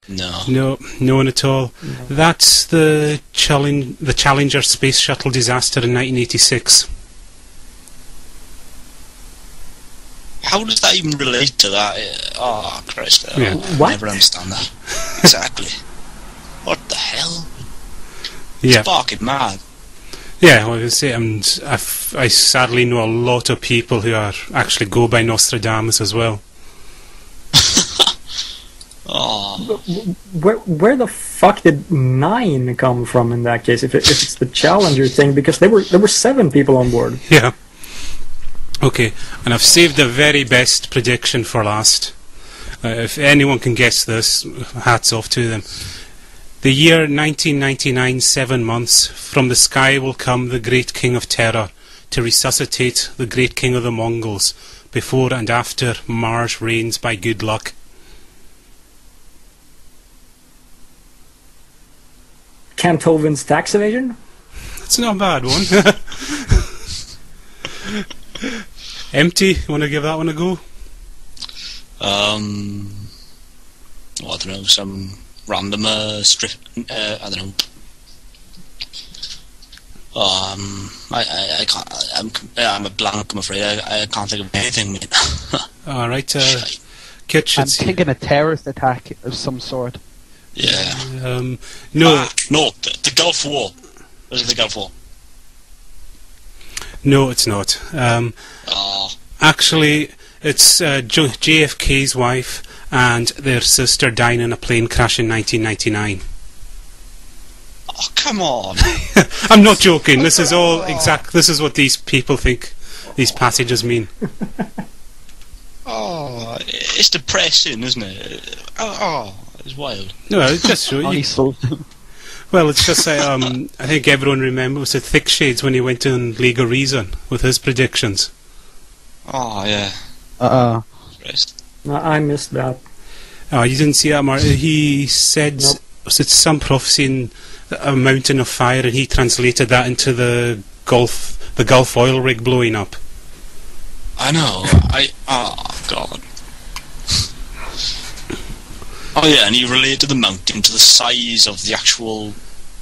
No. No, no one at all. No. That's the Challenger space shuttle disaster in 1986. How does that even relate to that? Oh, Christ. Yeah. I'll never understand that. Exactly. What the hell? Yeah. It's fucking mad. Yeah, well, I say, and I sadly know a lot of people who are actually go by Nostradamus as well. Oh. Where the fuck did 9 come from in that case? If it's the Challenger thing, because there were 7 people on board. Yeah. Okay, and I've saved the very best prediction for last. If anyone can guess this, hats off to them. The year 1999, 7 months, from the sky will come the great king of terror to resuscitate the great king of the Mongols before and after Mars reigns by good luck. Kanthoven's tax evasion? That's not a bad one. Empty, you want to give that one a go? I don't know, some random strip. I don't know. I can't. I'm a blank. I'm afraid I can't think of anything. All right, Kitch. I'm thinking a terrorist attack of some sort. Yeah. No. No. The Gulf War. Was it the Gulf War? No, it's not. Actually, it's JFK's wife and their sister dying in a plane crash in 1999. Oh, come on! I'm not joking. This is all exact. This is what these people think these passages mean. Oh, it's depressing, isn't it? Oh, it's wild. No, it's just so well, it's just I think everyone remembers the Thick Shades when he went on League of Reason with his predictions. Oh yeah. No, I missed that. Oh, you didn't see that, Mark? He said nope. Was it some prophecy in a mountain of fire, and he translated that into the Gulf oil rig blowing up. I know. Oh God. Oh yeah, and he related the mountain to the size of the actual.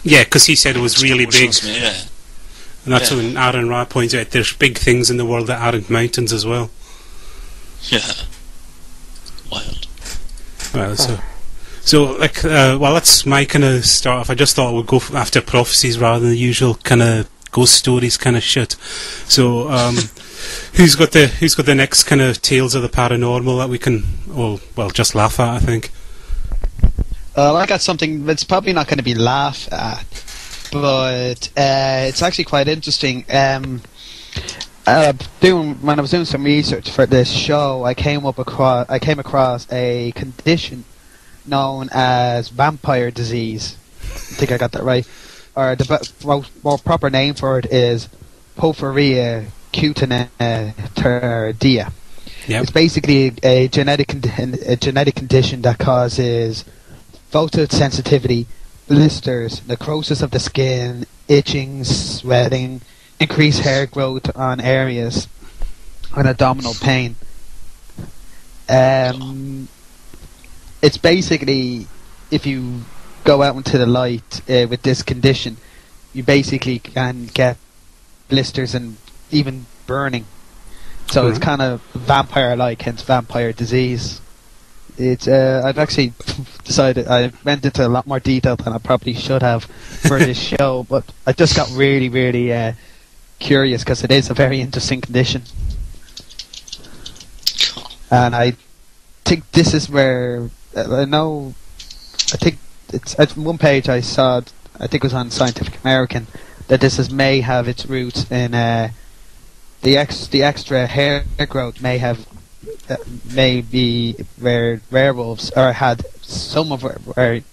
Yeah, because he said it was really big. Yeah. And that's when Aaron Ra points out there's big things in the world that aren't mountains as well. Yeah. Wild. Well, so like, well, that's my kind of start off. I just thought we'd go after prophecies rather than the usual kind of ghost stories kind of shit. So, who's got the next kind of tales of the paranormal that we can, well, just laugh at? I think. I got something that's probably not going to be laughed at, but it's actually quite interesting. When I was doing some research for this show, I came across a condition known as vampire disease. I think I got that right. Or the more proper name for it is porphyria cutanea. Yep. It's basically a genetic condition that causes photosensitivity, blisters, necrosis of the skin, itching, sweating, increased hair growth on areas, and abdominal pain. It's basically, if you go out into the light with this condition, you basically can get blisters and even burning. So it's kind of vampire-like, hence vampire disease. It's I've actually decided I went into a lot more detail than I probably should have for this show, but I just got really, really curious because it is a very interesting condition. And I think this is where I think it's at one page I saw, I think it was on Scientific American, that this may have its roots in the extra hair growth may be where werewolves, or had some of where it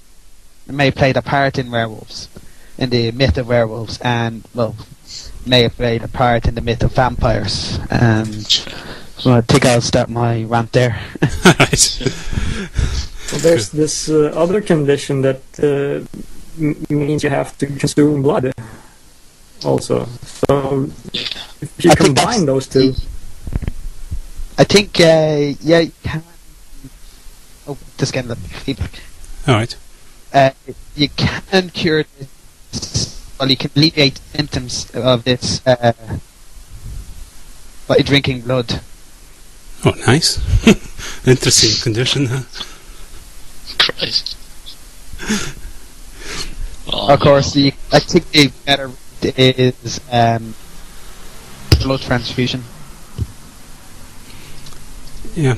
may have played a part in werewolves, in the myth of werewolves, and may have played a part in the myth of vampires. So I think I'll start my rant there. Well, there's this other condition that means you have to consume blood also. So if you combine those two, I think you can. Oh, just getting the feedback. Alright. You can cure this, well, you can alleviate symptoms of this by drinking blood. Oh, nice. Interesting condition, huh? Christ. Oh, Of course, I think the better is blood transfusion. Yeah.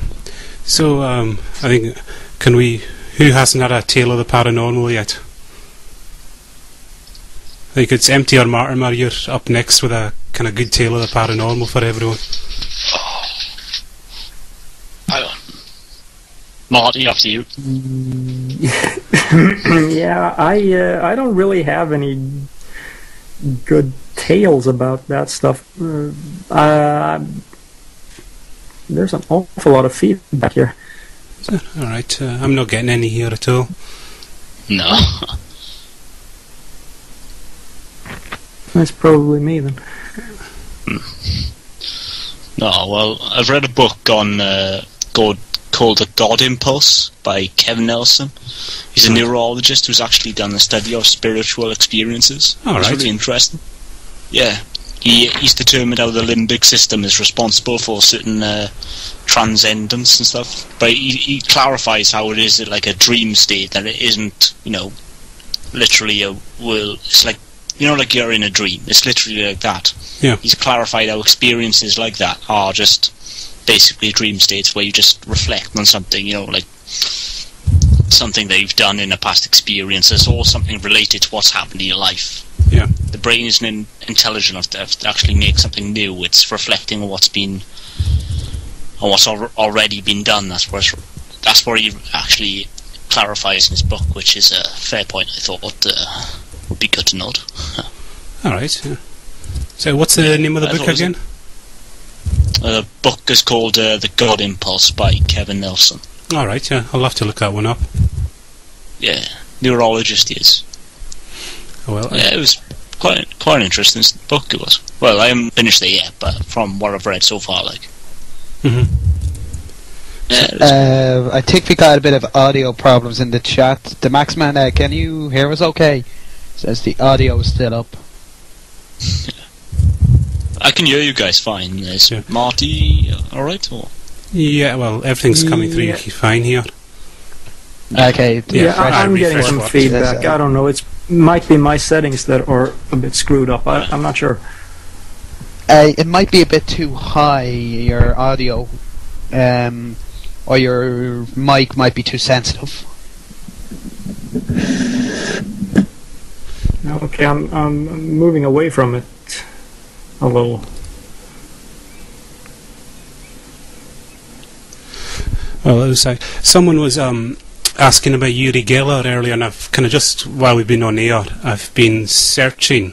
So, I think, who hasn't had a tale of the paranormal yet? I think it's Empty or Mortimer, you're up next with a kind of good tale of the paranormal for everyone. Marty, after you. Yeah, I don't really have any good tales about that stuff. There's an awful lot of feedback here. Alright, I'm not getting any here at all. No. That's probably me then. No, well, I've read a book on called The God Impulse by Kevin Nelson. He's a neurologist who's actually done a study of spiritual experiences. It's really interesting. Yeah. He's determined how the limbic system is responsible for certain transcendence and stuff. But he clarifies how it is like a dream state, that it isn't, literally a world. It's like, like you're in a dream. It's literally like that. Yeah. He's clarified how experiences like that are just basically dream states where you just reflect on something, like something that you've done in a past experiences or something related to what's happened in your life. Yeah. The brain isn't intelligent enough to actually make something new. It's reflecting on what's already been done. That's where he actually clarifies in his book, which is a fair point. I thought would be good to note. All right. Yeah. So, what's the name of the book again? The book is called The God Impulse by Kevin Nelson. All right. Yeah, I'll have to look that one up. Yeah, neurologist he is. Well, yeah, it was quite an interesting book. It was. Well, I haven't finished it yet, but from what I've read so far, like. Yeah, I think we got a bit of audio problems in the chat. The Maxman, can you hear us okay? Says the audio is still up. I can hear you guys fine. Is Marty alright? Or? Yeah, well, everything's coming through fine here. Okay. Yeah, I'm getting some feedback. I don't know. It might be my settings that are a bit screwed up. I'm not sure. It might be a bit too high, your audio, or your mic might be too sensitive. Okay, I'm moving away from it a little. Well, it was like someone was asking about Uri Geller earlier, and I've kind of just, while we've been on air, I've been searching,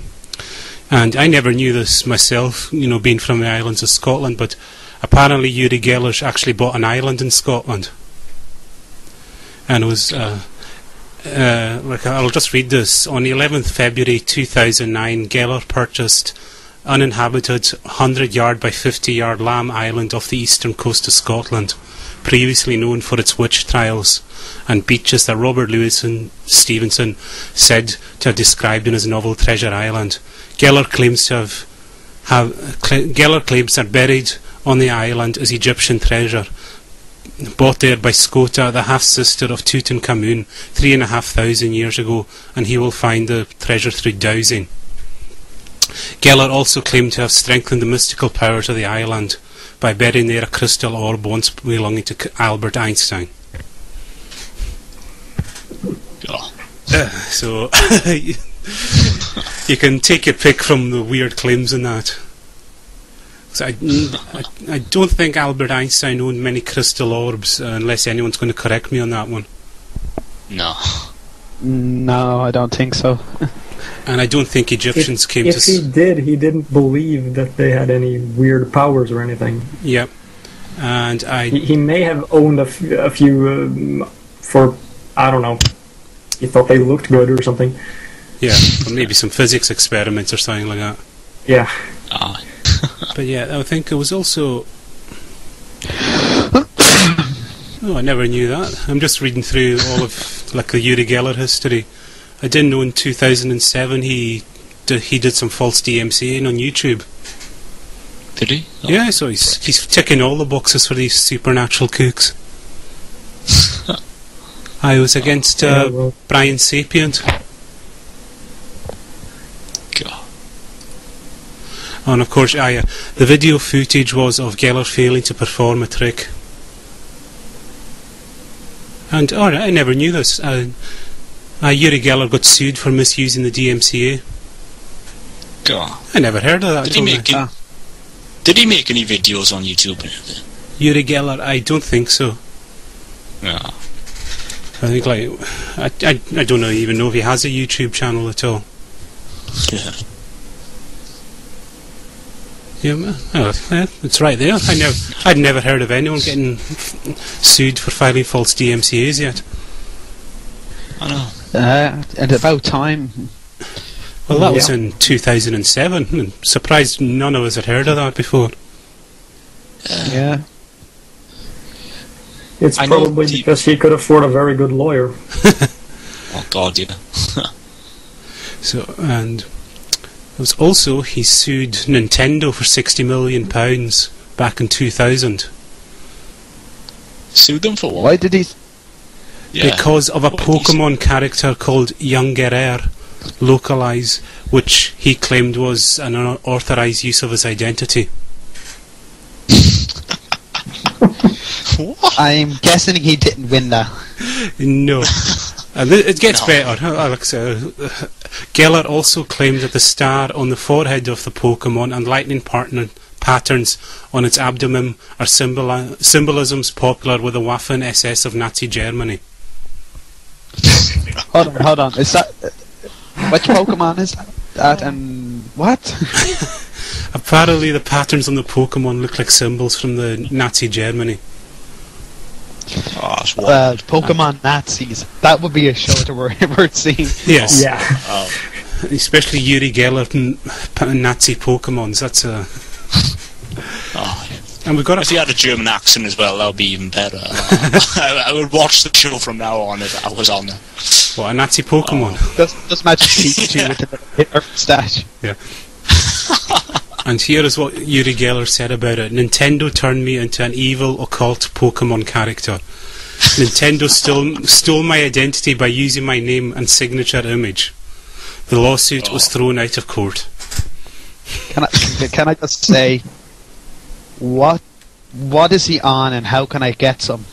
and I never knew this myself, being from the islands of Scotland, but apparently Uri Geller's actually bought an island in Scotland, and it was I'll just read this. On the 11th February 2009, Geller purchased uninhabited 100-yard by 50-yard Lamb Island off the eastern coast of Scotland, previously known for its witch trials and beaches that Robert Louis Stevenson said to have described in his novel Treasure Island. Geller claims that buried on the island is Egyptian treasure, bought there by Skota, the half-sister of Tutankhamun, 3,500 years ago, and he will find the treasure through dowsing. Geller also claimed to have strengthened the mystical powers of the island by burying there a crystal orb once belonging to Albert Einstein. Oh. So you can take your pick from the weird claims in that. So I don't think Albert Einstein owned many crystal orbs, unless anyone's going to correct me on that one. No. No, I don't think so. And I don't think Egyptians came to... If he did, he didn't believe that they had any weird powers or anything. Yep. And He may have owned a few for, I don't know, he thought they looked good or something. Yeah, or maybe some physics experiments or something like that. Yeah. But yeah, I think it was also... Oh, I never knew that. I'm just reading through all of like the Uri Geller history. I didn't know in 2007 he did some false DMCA on YouTube. Did he? Oh, yeah, so he's ticking all the boxes for these supernatural kooks. I was against Brian Sapient. God. And of course, the video footage was of Geller failing to perform a trick. And I never knew this. Uri Geller got sued for misusing the DMCA. God. I never heard of that. Did he make any videos on YouTube? Uri Geller, I don't think so. No. I think I don't even know if he has a YouTube channel at all. Yeah. Yeah, it's right there. I'd never heard of anyone getting sued for filing false DMCAs yet. I know. And about time. Well, that was in 2007. I'm surprised none of us had heard of that before. Yeah. It's probably because he could afford a very good lawyer. Oh God, yeah. So, and it was also he sued Nintendo for £60 million back in 2000. Sued them for what? Why did he? Yeah. Because of a Pokemon character called Young Guerrero localize, which he claimed was an unauthorized use of his identity. What? I'm guessing he didn't win that. No. And it gets better. Geller also claimed that the star on the forehead of the Pokemon and lightning patterns on its abdomen are symbolisms popular with the Waffen SS of Nazi Germany. Hold on. Is that which Pokemon is that? And what? Apparently, the patterns on the Pokemon look like symbols from the Nazi Germany. Oh, that's wild. Pokemon Nazis. That would be a show to worth seeing. Yes. Yeah. Oh. Especially Uri Geller and Nazi Pokemons. That's a. Oh. And we've got. If he had a German accent as well, that would be even better. I would watch the show from now on if I was on there. What, a Nazi Pokemon? Oh. Does Magic Pikachu with the Hitler moustache? Yeah. And here is what Uri Geller said about it. Nintendo turned me into an evil, occult Pokemon character. Nintendo stole my identity by using my name and signature image. The lawsuit was thrown out of court. Can I just say, what is he on and how can I get some?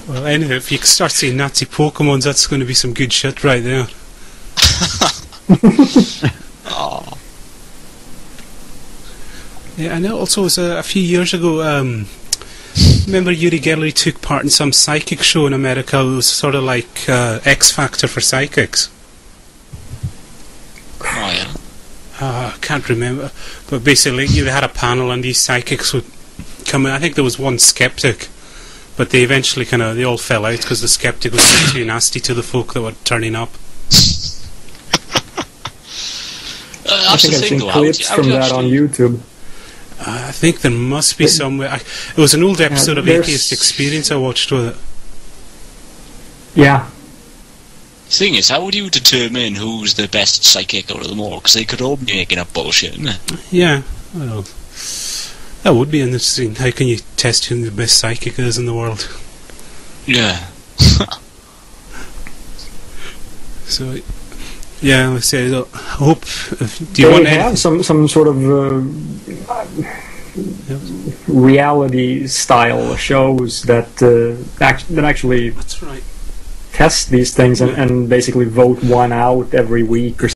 Well, anyway, if you start saying Nazi Pokemons, that's going to be some good shit right there. Oh. Yeah, and it also was a few years ago. Remember Uri Geller took part in some psychic show in America. It was sort of like X Factor for psychics. Oh yeah. I can't remember, but basically they had a panel and these psychics would come in. I think there was one skeptic, but they eventually they all fell out because the skeptic was too nasty to the folk that were turning up. I think I've seen clips from that on YouTube. I think there must be somewhere. It was an old episode of Atheist Experience I watched with it. Yeah. The thing is, how would you determine who's the best psychic out of them all? Because they could all be making up bullshit, isn't it? Yeah, well, that would be interesting. How can you test who the best psychic is in the world? Yeah. So, yeah, let's say, I hope. Do you they want to have some sort of reality style shows that actually That's right. test these things and basically vote one out every week or